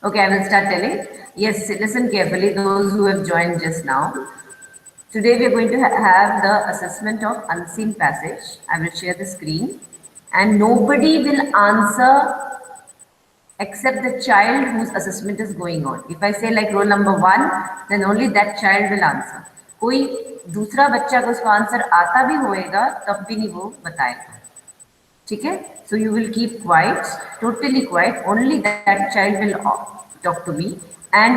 Okay, I will start telling. Yes, listen carefully, those who have joined just now. Today we are going to have the assessment of unseen passage. I will share the screen and nobody will answer except the child whose assessment is going on. If I say like roll number 1, then only that child will answer. कोई दूसरा बच्चा को उसको answer आता भी होएगा तब भी नहीं वो बताएगा. ठीक है? So you will keep quiet, totally quiet. Only that child will talk to me. And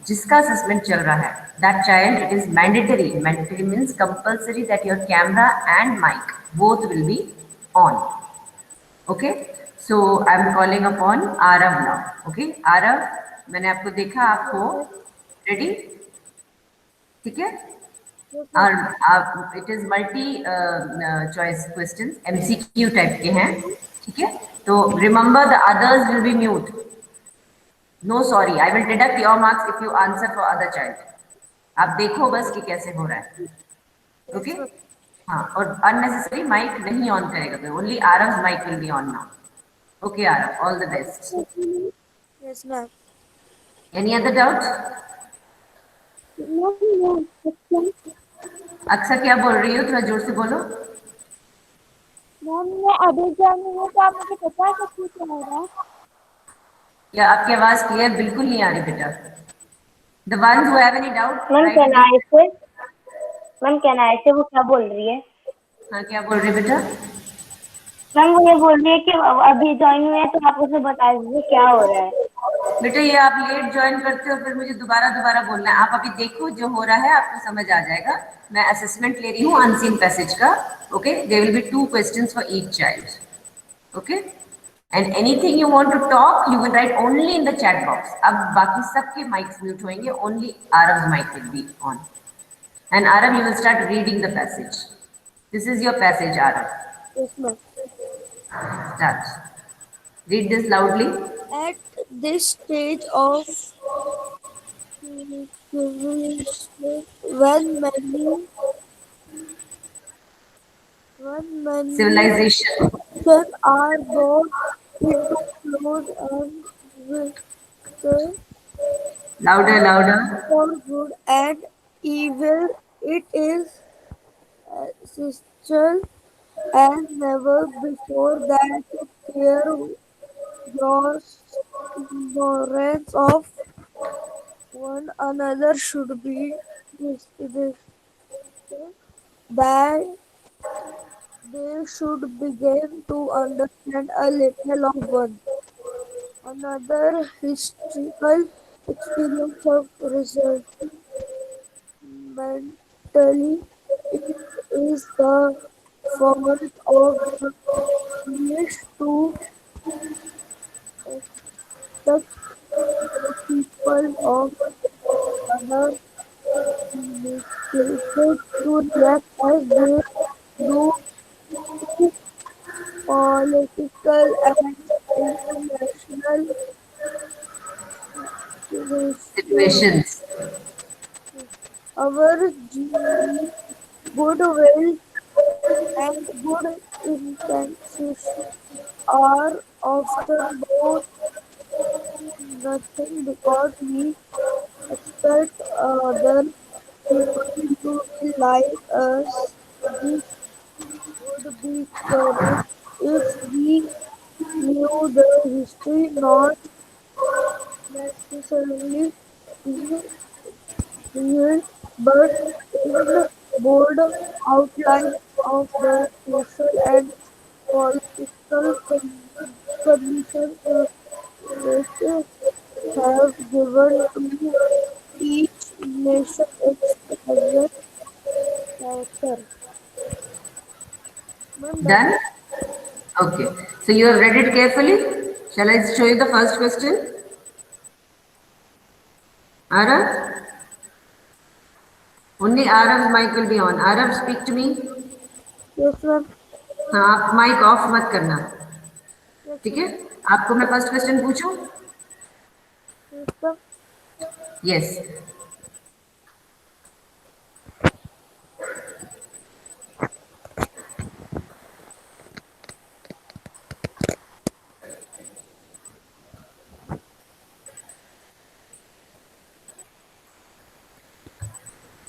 जिसका assessment चल रहा है, that child, it is mandatory. Mandatory means compulsory that your camera and mic both will be on. Okay? So I am calling upon Arav now. Okay? Arav, मैंने आपको देखा, आप हो ready? ठीक है? It is multi choice questions, MCQ type के हैं, ठीक है? तो remember the others will be mute. No sorry, I will deduct your marks if you answer for other child. आप देखो बस कि कैसे हो रहा है, okay? हाँ, और unnecessary mic नहीं on करेगा तो only Arav's mic will be on now. Okay, Arav, all the best. Yes, ma'am. Any other doubt? No. अक्सर क्या बोल रही हो? थोड़ा जोर से बोलो. मैम मैं अभी जानी हूँ तो आप मुझे बता सकती क्या हो रहा है? या आपकी आवाज क्लियर बिल्कुल नहीं आ रही बेटा. The ones who have any doubt, ma'am write it कहना in. ऐसे मैम कहना ऐसे वो क्या बोल रही है? हाँ, क्या बोल रही बेटा? मैम वो ये बोल रही है कि अभी ज्वाइन हुए हैं तो आप उसे बता दीजिए क्या हो रहा है. बेटा ये आप लेट ज्वाइन करते हो फिर मुझे दोबारा दोबारा बोलना है. आप अभी देखो जो हो रहा है आपको समझ आ जाएगा. मैं असेसमेंट ले रही हूँ अनसीन पैसेज का. Okay, there will be 2 questions for each child. Okay, and anything you want to talk you will write only in the chat box. अब बाकी सबके माइक्स म्यूट होंगे, only Aarav mic will be on. And Aarav you will start reading the passage. This is your passage Aarav. Yes, ma'am. Start. Read this loudly. At this stage of civilization, when many Civilization. children are born into close and wicked Louder, louder. for good and evil, it is essential as never before that their gross ignorance of one another should be distinguished, that they should begin to understand a little of one another historical experience of resulting mentally. It is the fault of the wish to expect the people of other civilizations to react as they do to political and international situations. Situations. Our genuine goodwill and good intentions are often both nothing because we expect other people to be like us. This would be correct if we knew the history, not necessarily in real, but in bold outline of the social and political conditions which have given to each nation its present character. Ma'am, that's Done? Okay. So you have read it carefully. Shall I show you the first question? Arav? Only Arav's mic will be on. Arav, speak to me. yes, ma'am. हाँ, आप mic off मत करना. Yes, ठीक है? ma'am. आपको मैं first question पूछूं? Yes, ma'am. Yes.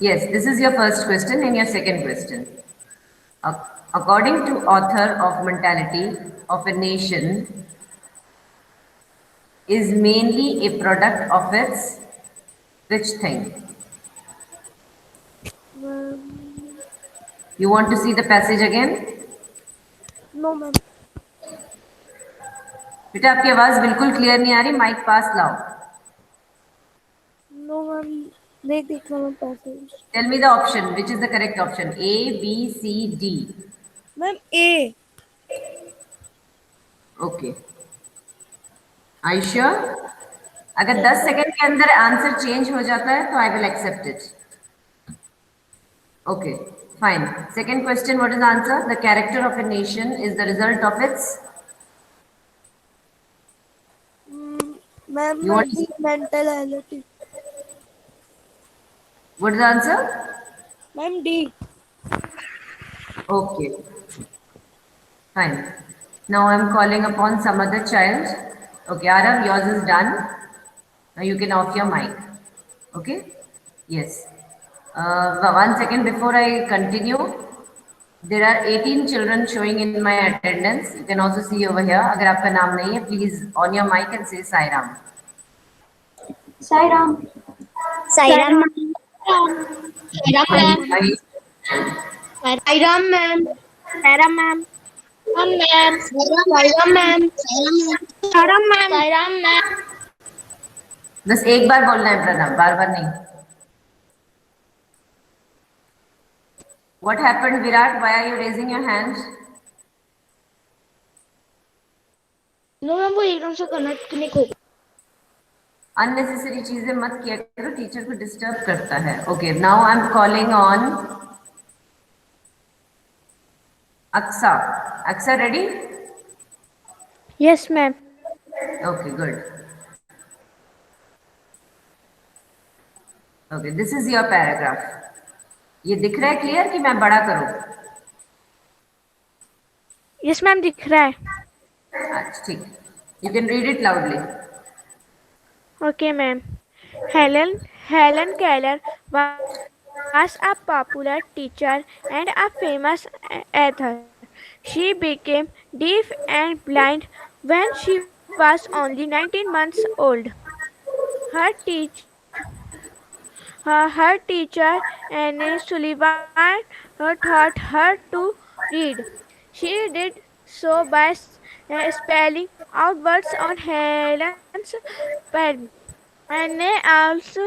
Yes, this is your first question and your second question. According to author of Mentality of a Nation is mainly a product of its which thing? Ma'am You want to see the passage again? No ma'am बेटा आपकी आवाज बिल्कुल clear नहीं आ रही mic पास लाओ no ma'am नहीं दिख रहा ma'am passage tell me the option which is the correct option A B C D ma'am A okay I sure अगर 10 सेकंड के अंदर आंसर चेंज हो जाता है तो I will accept it okay fine second question what is answer the character of a nation is the result of its ma'am you मैं want the mentality what is answer ma'am the okay fine. Now I'm calling upon some other child. Okay, Arav, yours is done. Now you can off your mic. Okay? Yes. 1 second before I continue, there are 18 children showing in my attendance. You can also see over here. अगर आपका नाम नहीं है, please on your mic and say Sai Ram. Sai Ram. Sai Ram ma'am. Sai Ram ma'am. Are Sai Ram ma'am. Sai Ram ma'am. Ma'am. Sai Ram ma'am. Sai Ram ma'am. Sai Ram ma'am. बस एक बार बोलना है प्रणाम, बार बार नहीं. What happened, Virat? Why are you raising your hand? No ma'am वो एकदम से कनेक्ट हो गया। अननेसेसरी चीजें मत किया करो टीचर को डिस्टर्ब करता है okay now I am calling on Aqsa Aqsa ready yes ma'am okay good okay this is your paragraph ये दिख रहा है क्लियर कि मैं बड़ा करूं यस मैम दिख रहा है अच्छा ठीक you can read it loudly okay ma'am Helen Keller was a popular teacher and a famous author. She became deaf and blind when she was only 19 months old. Her teach her teacher Anne Sullivan taught her to read. She did so by spelling out words on Helen's palm. Anne also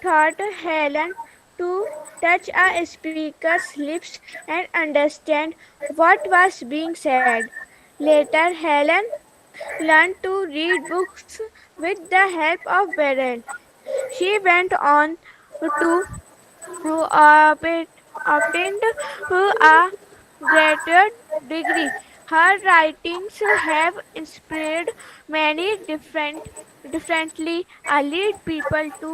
taught Helen to touch a speaker's lips and understand what was being said. Later, Helen learned to read books with the help of Beryl. She went on to obtained a graduate degree. Her writings have inspired many differently lead people to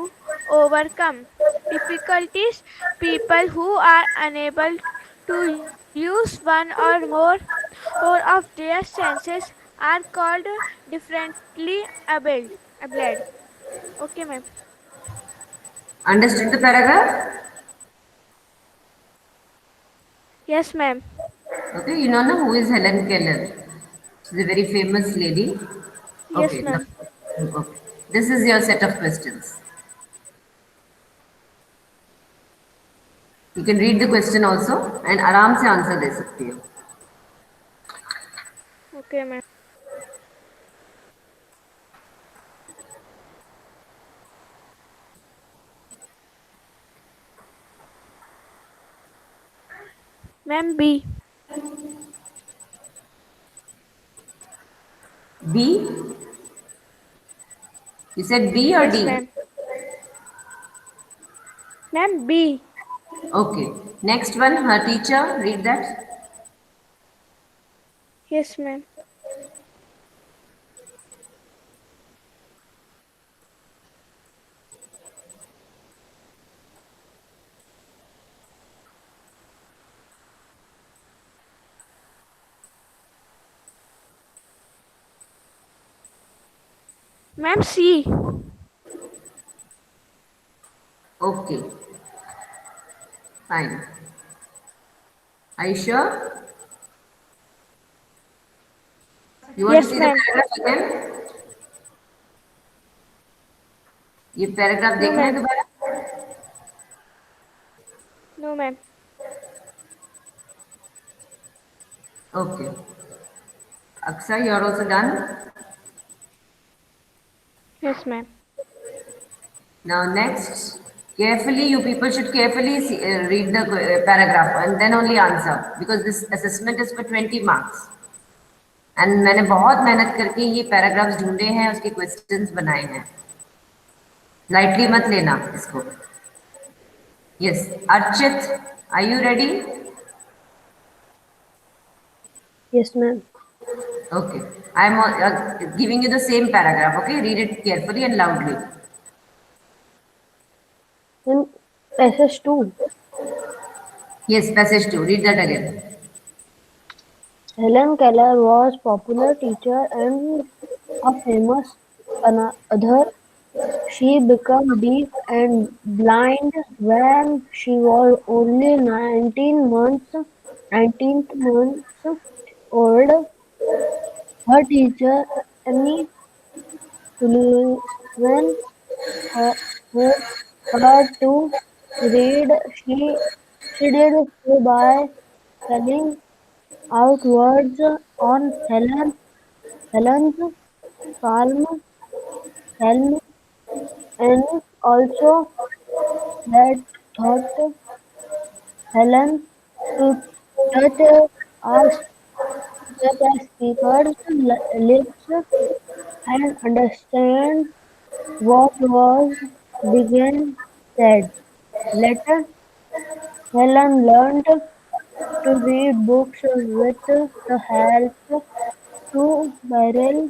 overcome difficulties. People who are unable to use one or more or of their senses are called differently abled. Okay, ma'am. Understood the paragraph Yes, ma'am. okay you know who is Helen Keller she's a very famous lady Yes, okay now, ma'am. okay this is your set of questions you can read the question also and आराम से answer दे सकती हो Okay, ma'am. Ma'am B. B you said B or Yes, D ma'am. Ma'am B. okay next one her teacher read that Yes, ma'am. Ma'am C. Okay, fine. Are you sure? You want to Yes, see the ma'am. paragraph again? ये paragraph No, देखना है ma'am. दोबारा? No, ma'am. Okay. Akshay, you're also done. Yes, ma'am. Now next, carefully, you people should carefully read the paragraph and then only answer because this assessment is for 20 marks. And मैंने बहुत मेहनत करके ये paragraphs ढूंढे हैं उसके questions बनाए हैं लाइटली मत लेना इसको yes Archit are you ready Yes, ma'am. Okay I am giving you the same paragraph okay read it carefully and loudly Then passage 2. Yes passage two read that again Helen Keller was popular teacher and a famous author. She became deaf and blind when she was only 19 months old. Her teacher, Annie Sullivan, taught her to read. She did so by spelling out words on Helen's palm, and also that taught Helen to touch as speaker's lips and understand what was being said. Later, Helen learned to read books with the help to Beryl.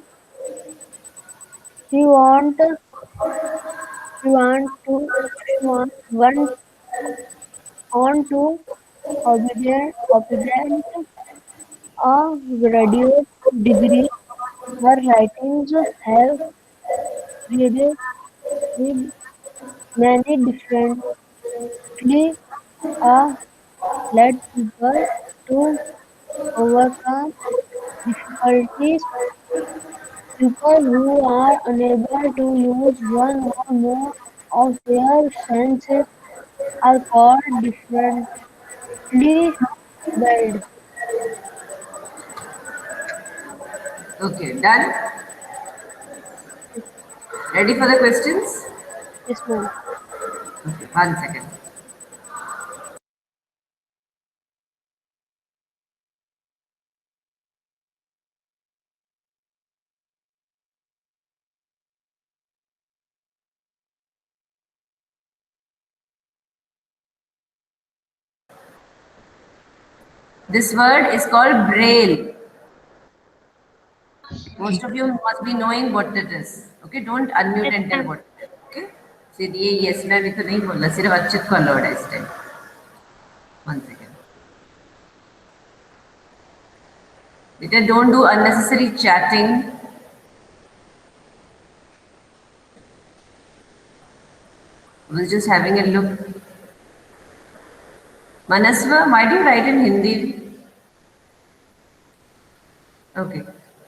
She want she want to she went on to obtain a graduate degree. Her writings have read many differently led people to overcome difficulties. People who are unable to use one or more of their senses are called differently abled. Okay done ready for the questions Yes, ma'am. Okay one second this word is called braille. Most of you must be knowing what it is. Okay, don't unmute Yes, and tell ma'am. what it is. Okay. फिर ये yes मैं भी तो नहीं बोला सिर्फ अच्छित को allowed है इस time. One second. Better don't do unnecessary chatting. I was just having a look. Manasva, why do you write in Hindi? Okay.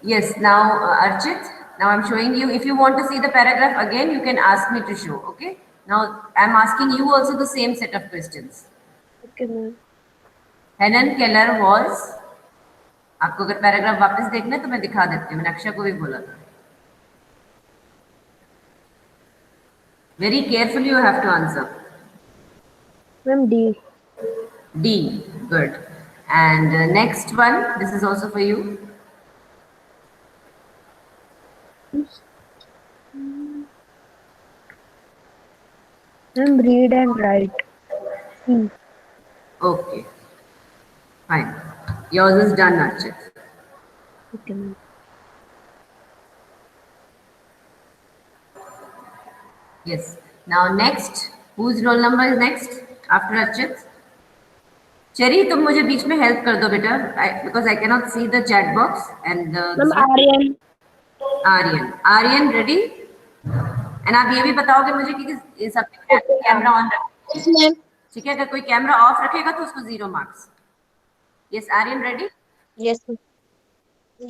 Yes, now Archit, now I'm showing you. If you want to see the paragraph again, you can ask me to show. Okay. Now I'm asking you also the same set of questions. Okay, ma'am. Helen Keller was. आपको अगर paragraph वापस देखना है तो मैं दिखा देती हूँ मैंने अक्षय को भी बोला था very carefully you have to answer Ma'am, D. D good and next one this is also for you Ma'am, read and write. C. okay fine yours is done Archit Okay, ma'am. yes now next whose roll number is next after Archit cherry तुम मुझे बीच में help कर दो बेटा because I cannot see the chat box and Ma'am, Aryan. Aryan. Aryan, ready? And आप ये भी बताओगे मुझे कि ये सबने Okay, कैमरा ma'am. ऑन रखा Yes, है, ma'am. ठीक है? अगर कोई कैमरा ऑफ रखेगा तो उसको 0 marks. Yes Aryan, ready? Yes, ma'am.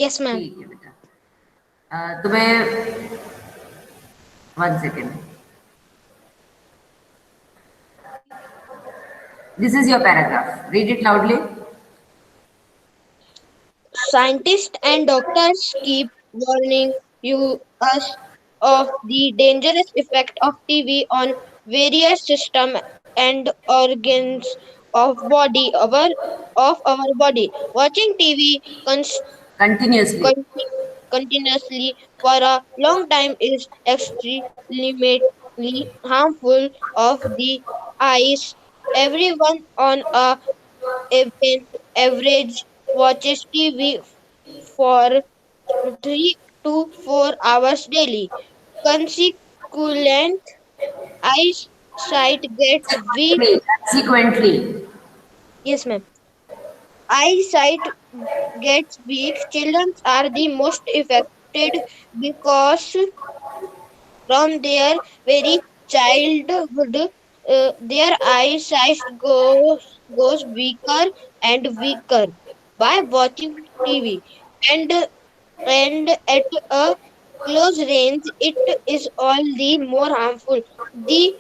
Yes, ma'am. ठीक है बेटा। तुम्हें 1 second, this is your paragraph, read it loudly. Scientists and doctors keep warning you us of the dangerous effect of TV on various systems and organs of our body. Watching TV continuously. conti- continuously for a long time is extremely harmful of the eyes. Everyone on a even average watches TV for 3 to 4 hours daily. Consequent eyesight gets weak. Consequently, Yes, ma'am. Eyesight gets weak. Children are the most affected because from their very childhood, their eyesight goes weaker and weaker by watching TV. And and at a close range, it is all the more harmful. The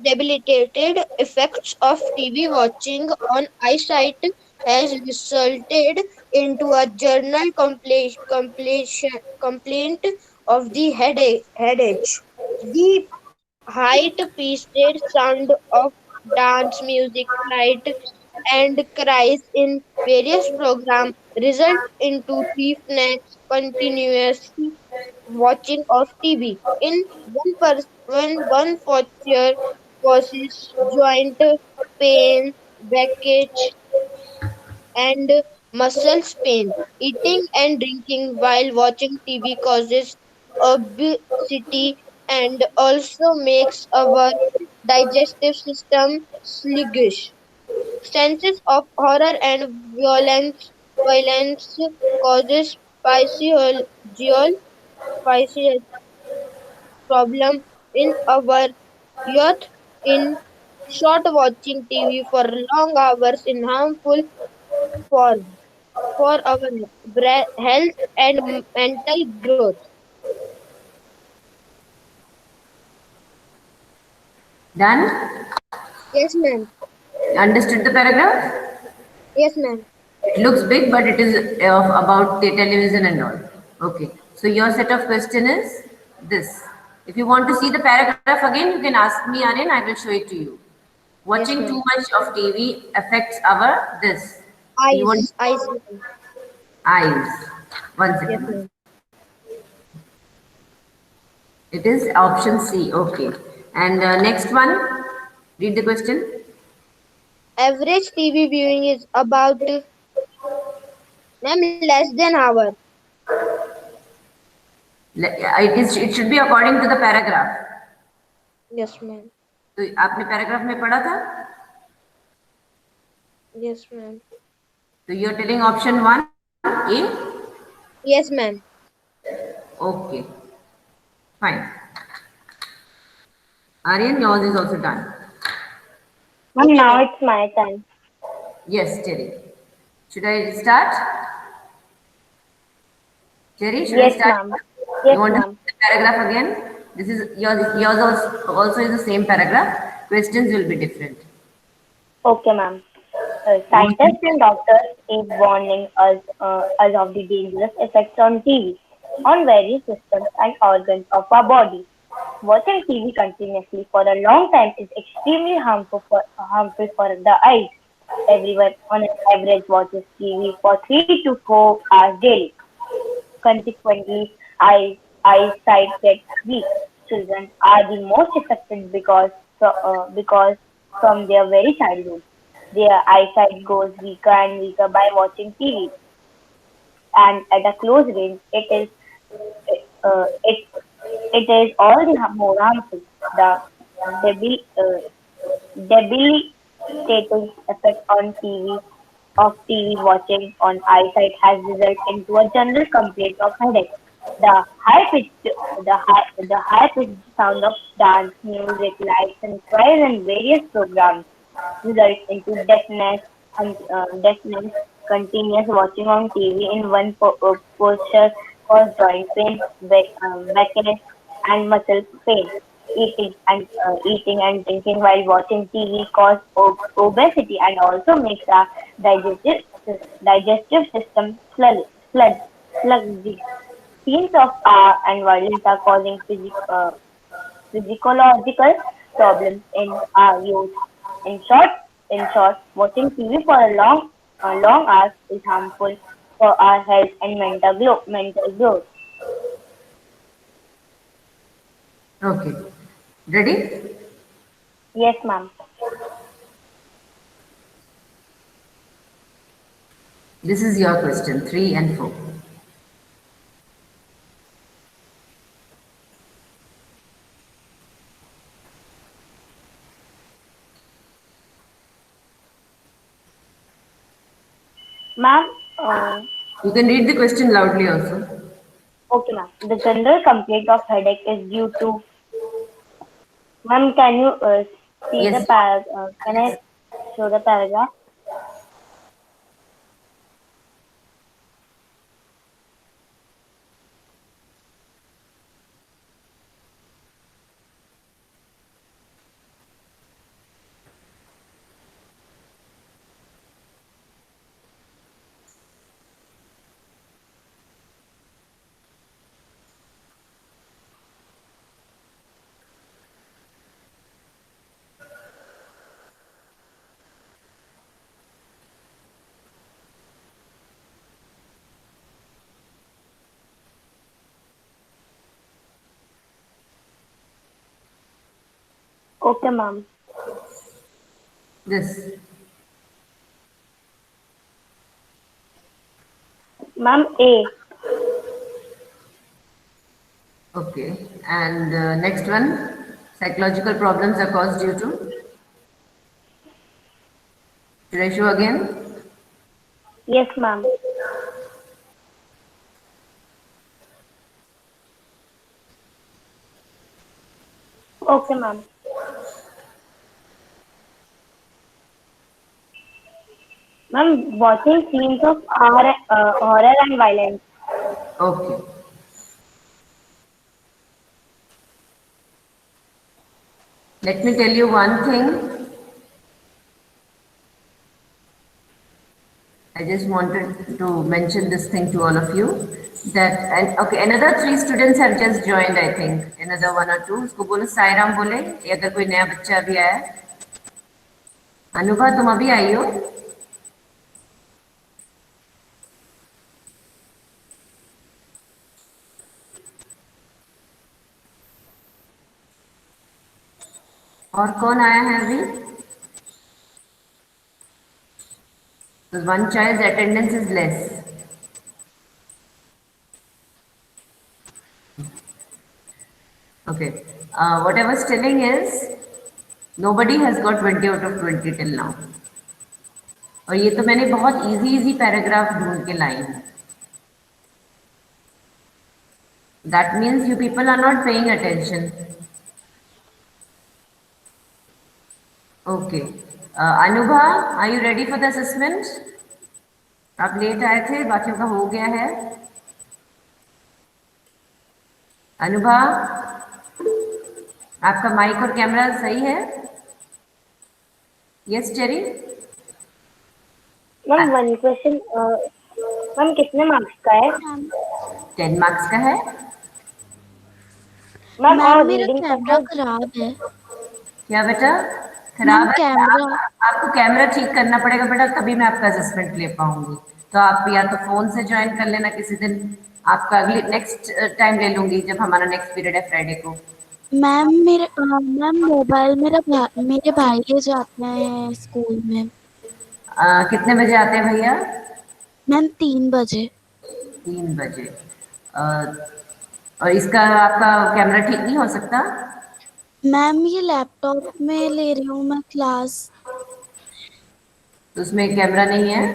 debilitated effects of TV watching on eyesight has resulted into a journal complaint of the headache. The high-pitched sound of dance music, flight, and cries in various programs result into stiffness, continuous watching of TV. In one posture causes joint pain, backache, and muscles pain. Eating and drinking while watching TV causes obesity and also makes our digestive system sluggish. Senses of horror and violence causes physiological problem in our youth. In short, watching TV for long hours is harmful for our health and mental growth. done? Yes, ma'am. Understood the paragraph? Yes, ma'am. It looks big, but it is about the television and all. Okay. So your set of question is this. If you want to see the paragraph again, you can ask me, Aryan. I will show it to you. Yes, Watching too ma'am. much of TV affects our this. So you want Eyes, ma'am. eyes. One Yes, second. ma'am. It is option C. Okay. And next one. Read the question. Average TV viewing is about, ma'am, less than hour. It is. It should be according to the paragraph. Yes, ma'am. तो आपने paragraph में पढ़ा था? Yes, ma'am. So you're telling option 1 A? Yes, ma'am. Okay, fine. Aryan, yours is also done. Ma'am, Okay, now ma'am. it's my turn. Yes, Terry. Should I start? Terry, should I Yes, start? ma'am. You Yes, want to ma'am. see the paragraph again? This is yours also is the same paragraph. Questions will be different. Okay, ma'am. You want Scientists and doctors keep warning us of the dangerous effects on TV, on various systems and organs of our body. Watching TV continuously for a long time is extremely harmful for the eyes. Everyone on an average watches TV for 3 to 4 hours daily. Consequently, eyesight gets weak. Children are the most affected because from their very childhood, their eyesight goes weaker and weaker by watching TV. And at a close range, it it is all the more harmful. The debil, uh, debilitating effect on TV watching on eyesight has resulted into a general complaint of headache. The high-pitched sound of dance, music, lights, and choirs in various programs results into deafness, continuous watching on TV in one posture cause joint pain, weakness, and muscle pain. Eating and drinking while watching TV cause obesity and also makes our digestive digestive system sluggish. Scenes of art and violence are causing physiological problems in our youth. In short, watching TV for long hours is harmful for our health and mental growth. Okay. Ready? Yes, ma'am. This is your question, 3 and 4. Ma'am, You can read the question loudly also. okay, ma'am. The general complaint of headache is due to. Ma'am, can you see the Yes. can I show the paragraph? Okay, ma'am. This. Ma'am, A. Okay. And next one. Psychological problems are caused due to. Should I show again? Yes, ma'am. Okay, ma'am. Ma'am, watching scenes of horror and violence. Okay. Let me tell you one thing. I just wanted to mention this thing to all of you that and okay another 3 students have just joined I think another 1 or 2 उसको बोलो साईराम बोले ये अगर कोई नया बच्चा अभी आया है अनुभा तुम अभी आई हो और कौन आया है अभी so one child's attendance is less okay what I was telling is nobody has got 20 out of 20 till now और ये तो मैंने बहुत इजी पैराग्राफ ढूंढ के लाई हूँ that means you people are not paying attention okay Anubha are you ready for the assessment आप late आए थे बाकियों का हो गया है अनुभा आपका माइक और कैमरा सही है yes cherry ma'am one question ma'am कितने मार्क्स का है? 10 मार्क्स का है मैम मैम और मेरा रीडिंग कैमरा सपोज खराब है। क्या बेटा मैम खराब है कैमरा आपको कैमरा ठीक करना पड़ेगा बेटा तभी मैं आपका असेसमेंट ले पाऊंगी तो आप या तो फोन से ज्वाइन कर लेना किसी दिन आपका अगली नेक्स्ट टाइम ले लूंगी जब हमारा नेक्स्ट पीरियड है फ्राइडे को मैम मोबाइल मेरे भाई ले जाते हैं स्कूल में। कितने बजे आते हैं भैया मैम 3 बजे। 3 बजे अ, और इसका आपका कैमरा ठीक नहीं हो सकता मैम ये लैपटॉप में ले रही हूँ मैं क्लास। तो उसमें कैमरा नहीं है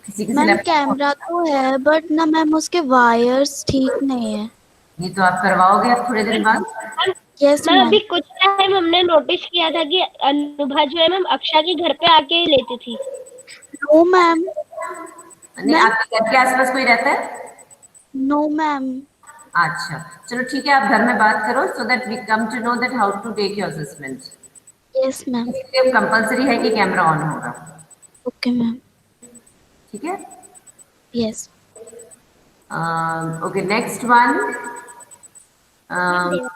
किसी किसी मैम लैपटॉप कैमरा तो है बट ना मैम उसके वायर्स ठीक नहीं है। ये तो आप करवाओगे अब थोड़े दिन मैम बाद। मैम Yes, मैम अभी ma'am. कुछ टाइम हमने नोटिस किया था कि अनुभा जो है मैम अक्षा के घर पे आके ही लेती थी। No, ma'am. नहीं, Ma'am, आपके घर के आसपास कोई रहता है? no, ma'am. अच्छा, चलो ठीक है, आप घर में बात करो so that we come to know that how to take your assessment. Yes, ma'am. इसलिए कंपलसरी है कि कैमरा ऑन होगा। Okay, ma'am. ठीक है। Yes. Okay, next one. Ma'am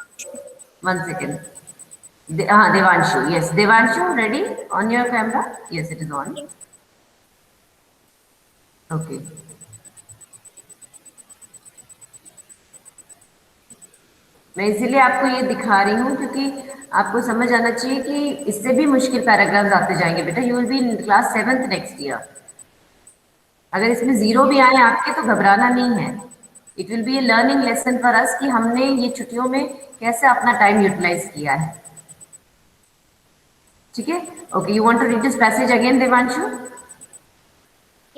one second. हाँ, Devanshu, yes, Devanshu, ready on your camera? Yes, it is on. Okay, मैं इसीलिए आपको ये दिखा रही हूँ क्योंकि आपको समझ आना चाहिए कि इससे भी मुश्किल पैराग्राफ्स आते जाएंगे बेटा। You will be in class 7th next year. अगर इसमें जीरो भी आए आपके तो घबराना नहीं है। It will be A learning lesson for us कि हमने ये छुट्टियों में कैसे अपना टाइम यूटिलाइज किया है। ठीक है। Okay, you want to read this passage again Devanshu?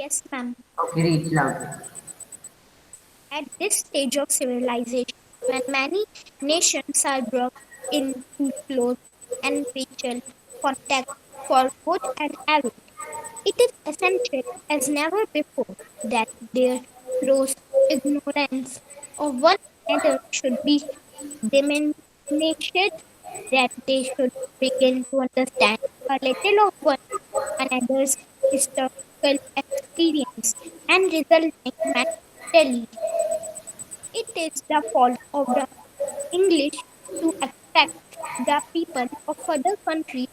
Yes, ma'am. Okay, read loud. At this stage of civilization, when many nations are brought into close and mutual contact for good and evil, it is essential as never before that their gross ignorance of one another should be diminished, that they should begin to understand a little of one another's historical experience and resulting mentally. It is the fault of the English to expect the people of other countries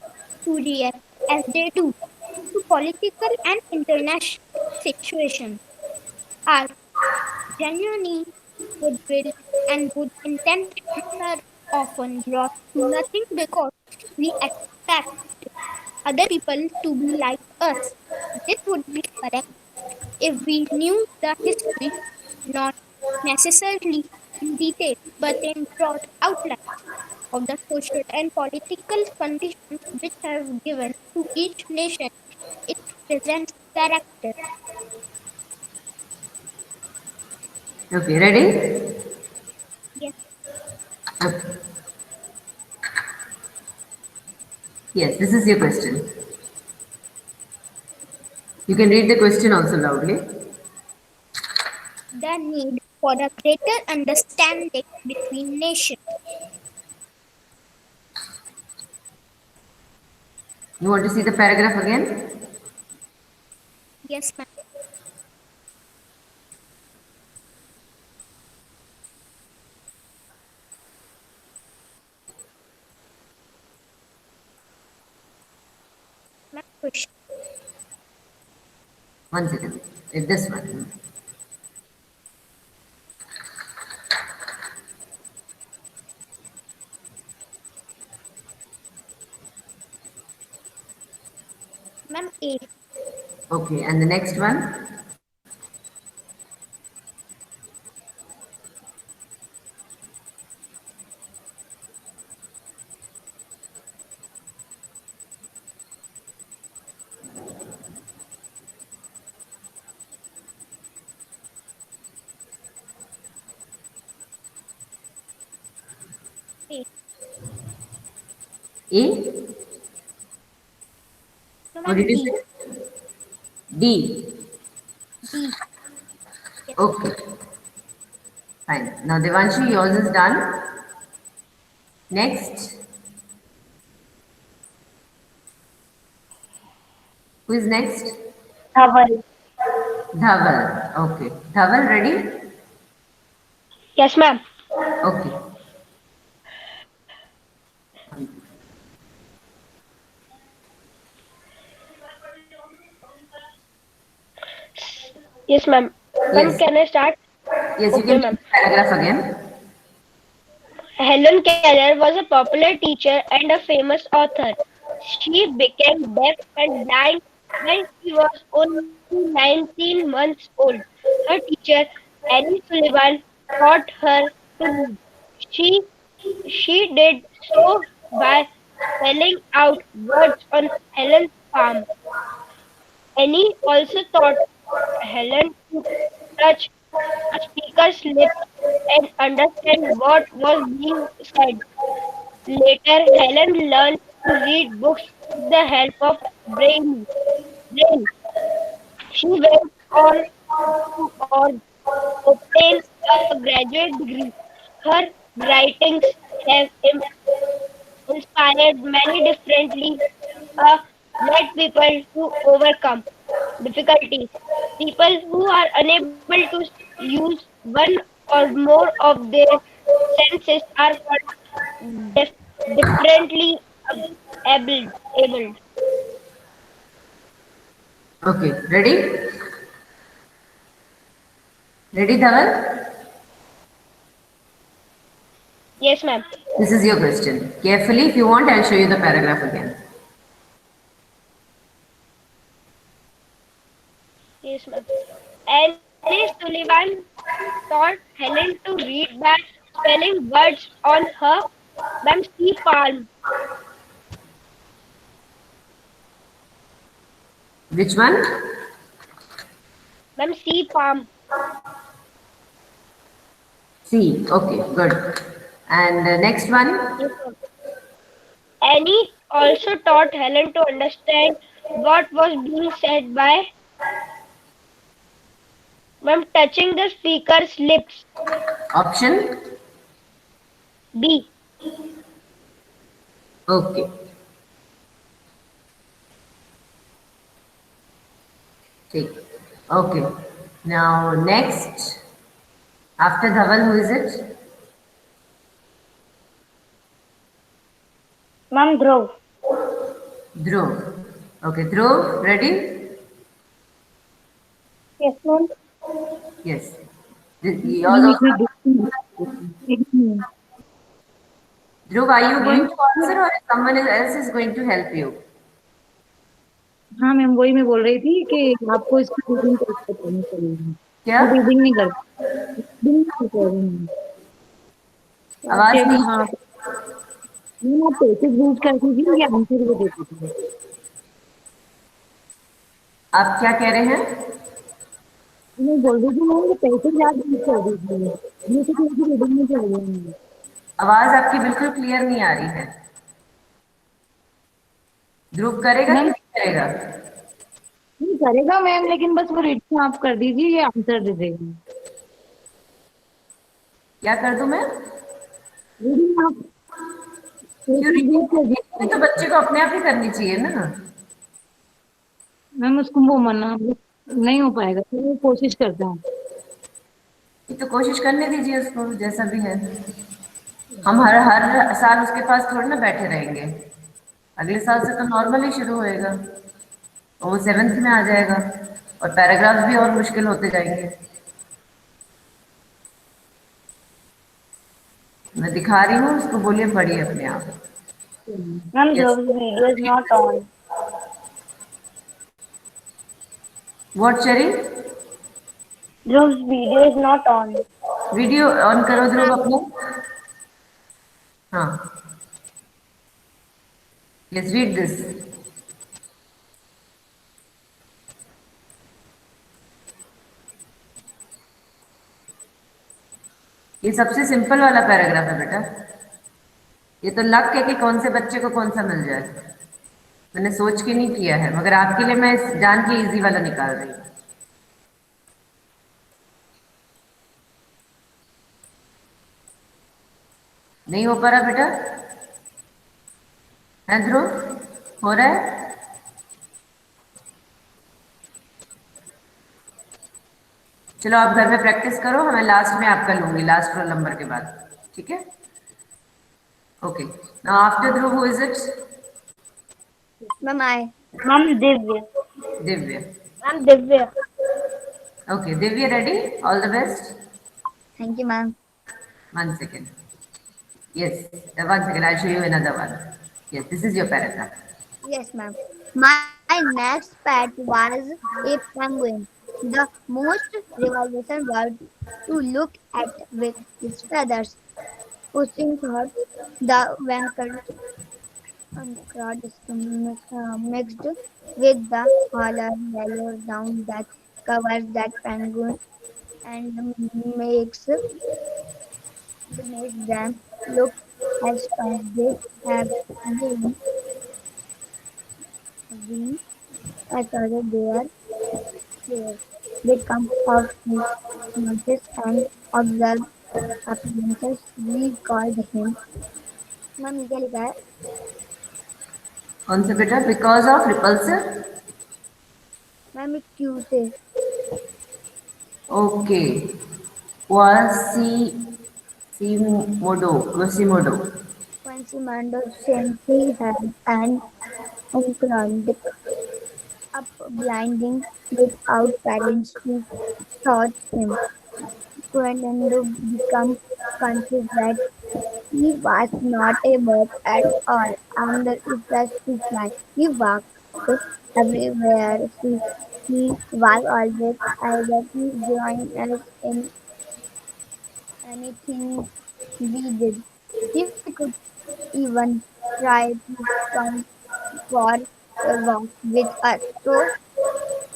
to react as they do to political and international situations. Our genuine goodwill and good intentions are often brought to nothing because we expect other people to be like us. This would be correct if we knew the history, not necessarily in detail, but in broad outline of the social and political conditions which have given to each nation its present character. Okay, ready? Yes, Okay. Yes, this is your question. You can read the question also loudly. the need for a greater understanding between nations. You want to see the paragraph again? Yes, ma'am. Ma'am, question. One second. This one. Ma'am, A. Okay, and the next one? A. A? No, What did ma'am, you D. say? D. D. Yes, Okay, fine. Now, Devanshi, yours is done. Next. Who is next? Dhaval. Dhaval. Okay. Dhaval, ready? Yes, ma'am. Okay. Yes, ma'am. Ma'am, Yes. can I start? Yes, you Okay, can read ma'am. the paragraph again. Helen Keller was a popular teacher and a famous author. She became deaf and blind when she was only 19 months old. Her teacher, Annie Sullivan, taught her to read. She she did so by spelling out words on Helen's palm. Annie also taught Helen to touch a speaker's lips and understand what was being said. Later, Helen learned to read books with the help of brain. She went on to obtain a graduate degree. Her writings have inspired many differently led people to overcome difficulties. People who are unable to use one or more of their senses are called differently abled. Okay, ready? Ready, Dhaval? Yes, ma'am. This is your question. Carefully, if you want, I'll show you the paragraph again. Yes, ma'am. Annie Sullivan taught Helen to read by spelling words on her ma'am C palm. Which one? Ma'am C palm. C. Okay, good. And next one? Yes, ma'am. Annie also taught Helen to understand what was being said by ma'am touching the speaker's lips. Option? B. Okay, take. Okay. Now, next. After Dhaval, who is it? Ma'am, Dhruv. Dhruv. Okay, Dhruv, ready? Yes, ma'am. Yes. Yours एक also. Minute एक minute Dhruv, are you ma'am going to answer or someone else is going to help you? हाँ ma'am वही मैं बोल रही थी कि आपको इसका रीडिंग कैसे करना चाहिए क्या? वो रीडिंग नहीं करता रीडिंग नहीं कर रही हूँ तो आप आवाज चेक नहीं हाँ मैम आप पेजेस रीड कर दीजिए या आंसर भी दे दीजिए आप क्या कह रहे हैं? मैं बोल रही थी मैम पेजेस आप रीड कर दीजिए ये तो किसी रीडिंग नहीं कर रही हूँ आवाज आपकी बिल्कुल क्लियर नहीं आ रही है। ध्रुव करेगा कि मैम नहीं करेगा? नहीं करेगा मैम लेकिन बस वो रीडिंग आप कर दीजिए या आंसर दे देगा क्या कर दूं मैं? रीडिंग आप क्यों पेजेस रीड कर रीडिंग तो दीजिए बच्चे को अपने आप ही करनी चाहिए ना। मैम उसको वो मना नहीं हो पाएगा तो वो कोशिश करता हूँ ये तो कोशिश करने दीजिए उसको जैसा भी है। हम हर हर साल उसके पास थोड़ी ना बैठे रहेंगे। अगले साल से तो नॉर्मल ही शुरू होएगा और वो सेवेंथ में आ जाएगा और पैराग्राफ भी और मुश्किल होते जाएंगे। मैं दिखा रही हूँ उसको, बोलिए पढ़िए अपने आप। Ma'am, yes. Dhruv's video is not on. What cherry? Dhruv's video is not on. Video on करो Yes, ध्रुव ma'am. अपना। हाँ, यस रीड दिस। ये सबसे सिंपल वाला पैराग्राफ है बेटा। ये तो लक है कि कौन से बच्चे को कौन सा मिल जाए। मैंने सोच के नहीं किया है, मगर आपके लिए मैं जान के इजी वाला निकाल रही हूँ। नहीं हो पा रहा बेटा? है ध्रुव? हो रहा है? चलो आप घर में प्रैक्टिस करो, हमें लास्ट में आपका लूंगी, लास्ट रोल नंबर के बाद। ठीक है? Okay. Now after Dhruv who is it? Ma'am, I. Ma'am, Divya. Divya. Ma'am Divya. Okay, Divya, ready? All the best. Thank you, ma'am. 1 second. Yes, 1 second. I'll show you another one. Yes, this is your paragraph. Yes, ma'am. My next pet was a penguin, the most revolution bird to look at with its feathers pushing through the crowd mixed with the hollow yellow down that covers that penguin and makes The makes them look as tough they have been as other they are scared. They come out to notice and observe appearances. We called him. Mummy क्या लिखा है? कौन से बेटा? Because of repulsive. Ma'am एक Q से okay. Quasimodo. Quasimodo since he had an unclouded up blinding without parents to touch him. Fernando became conscious that he was not a bird at all, and that it was to fly. He walked everywhere. He was always either to join us in anything we did. He could even try to come for a walk with us. So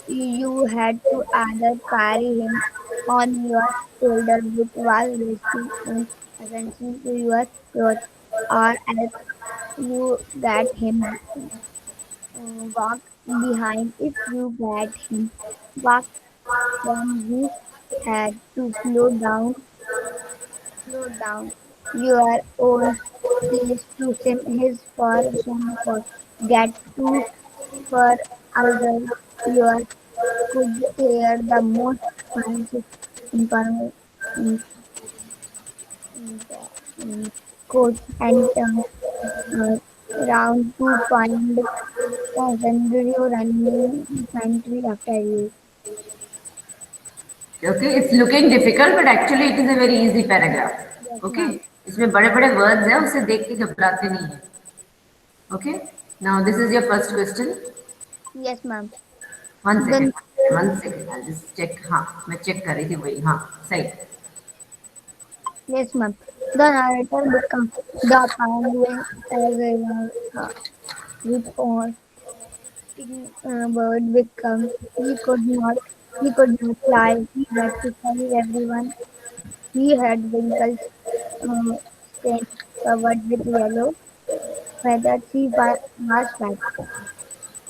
you had to either carry him on your shoulder with while resting and attention to your growth, or else you get him walk behind. If you get him walk, then you had to slow down your own pace to his for some for get too for either your could hear the most fancy information quotes and turn uh, around to find passenger running pantry after you. Okay, it's looking difficult, but actually it is a very easy paragraph. Yes, Okay, ma'am. इसमें बड़े बड़े words हैं, उसे देख के घबराते नहीं है. Okay, now this is your first question. Yes, ma'am. One second, Then, one second. I'll just check. हाँ, मैं check कर रही थी वही. हाँ, सही. yes, ma'am. The narrator becomes the penguin as a with on bird become he could not fly. He had to carry everyone. He had wrinkles, uh, stains covered with yellow feathers. He was fat. You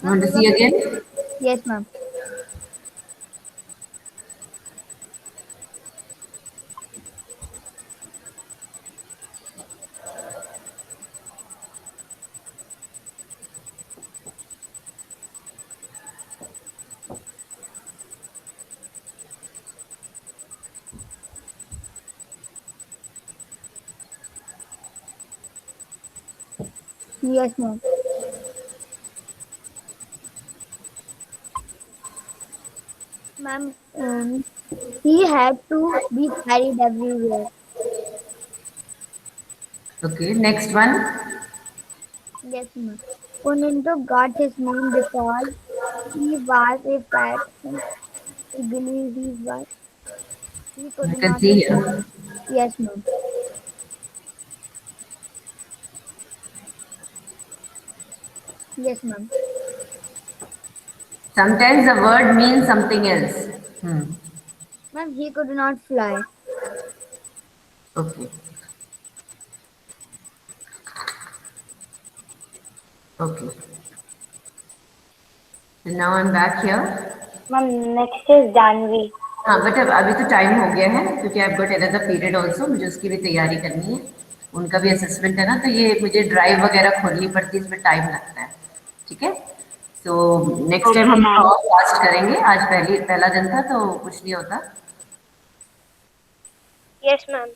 Ma'am, want to you see want? again? Yes, ma'am. Yes, ma'am. Ma'am, he had to be carried everywhere. Okay, next one. Yes, ma'am. Poninto got his name because he was a fat and ugly. He could You can not see fly. here. Yes, ma'am. Yes, ma'am. Sometimes the word means something else. Hmm. Ma'am, he could not fly. Okay. Okay. So now I'm back here. Ma'am, next is Janvi. हाँ but अब अभी तो time हो गया है क्योंकि I got another period also. मुझे उसकी भी तैयारी करनी है. उनका भी असेसमेंट है ना, तो ये मुझे ड्राइव वगैरह खोलनी पड़ती है, इसमें टाइम लगता है. ठीक है. तो नेक्स्ट टाइम Okay, हम ma'am. और फास्ट करेंगे. आज पहला दिन था तो कुछ नहीं होता. Yes, ma'am.